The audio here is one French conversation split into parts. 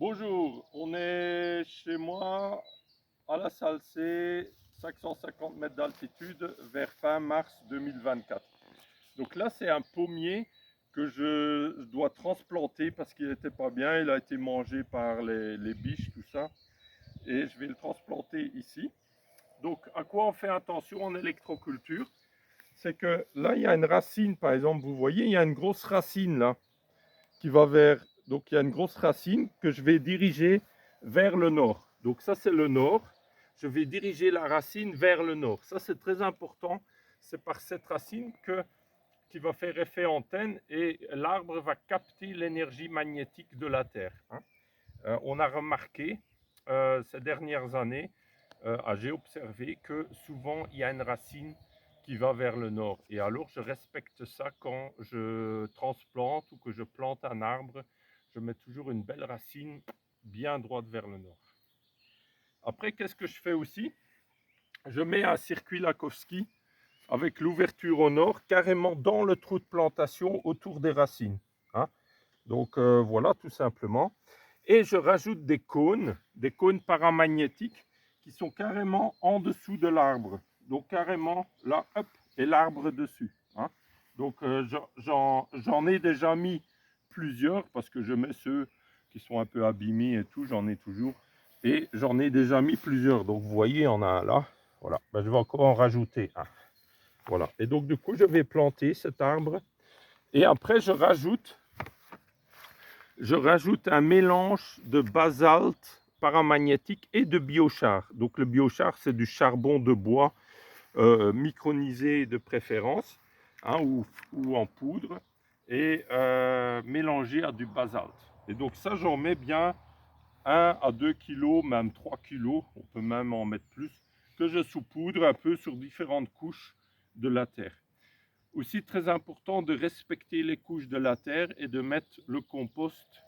Bonjour, on est chez moi à la salle C, 550 mètres d'altitude, vers fin mars 2024. Donc là, c'est un pommier que je dois transplanter parce qu'il n'était pas bien, il a été mangé par les biches, tout ça. Et je vais le transplanter ici. Donc, à quoi on fait attention en électroculture? C'est que là, il y a une racine, par exemple, vous voyez, il y a une grosse racine là qui va vers. Donc il y a une grosse racine que je vais diriger vers le nord. Donc ça c'est le nord. Je vais diriger la racine vers le nord. Ça c'est très important. C'est par cette racine qui va faire effet antenne et l'arbre va capter l'énergie magnétique de la Terre. On a remarqué ces dernières années, j'ai observé que souvent il y a une racine qui va vers le nord. Et alors je respecte ça quand je transplante ou que je plante un arbre. Je mets toujours une belle racine bien droite vers le nord. Après, qu'est-ce que je fais aussi? Je mets un circuit Lakowski avec l'ouverture au nord, carrément dans le trou de plantation autour des racines. Hein. Donc voilà, tout simplement. Et je rajoute des cônes paramagnétiques qui sont carrément en dessous de l'arbre. Donc carrément là, hop, et l'arbre dessus. Hein. Donc j'en ai déjà mis plusieurs parce que je mets ceux qui sont un peu abîmés et tout, j'en ai toujours. Et j'en ai déjà mis plusieurs. Donc vous voyez, on a un là. Voilà, ben, je vais encore en rajouter un. Voilà. Et donc du coup, je vais planter cet arbre. Et après, je rajoute un mélange de basalte paramagnétique et de biochar. Donc le biochar, c'est du charbon de bois micronisé de préférence, hein, ou en poudre, et mélangé à du basalte. Et donc ça, j'en mets bien 1 à 2 kilos, même 3 kilos, on peut même en mettre plus, que je saupoudre un peu sur différentes couches de la terre. Aussi très important de respecter les couches de la terre et de mettre le compost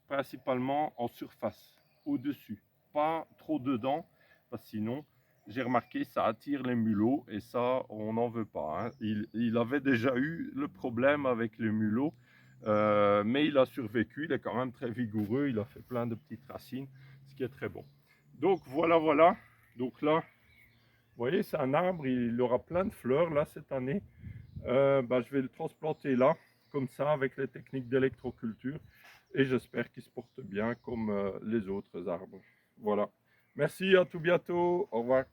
principalement en surface, au-dessus, pas trop dedans, parce que sinon, j'ai remarqué, ça attire les mulots et ça, on n'en veut pas. Hein. Il avait déjà eu le problème avec les mulots, mais il a survécu, il est quand même très vigoureux, il a fait plein de petites racines, ce qui est très bon. Donc voilà, voilà. Donc là, vous voyez, c'est un arbre, il aura plein de fleurs là cette année. Je vais le transplanter là, comme ça, avec les techniques d'électroculture. Et j'espère qu'il se porte bien comme les autres arbres. Voilà. Merci, à tout bientôt. Au revoir.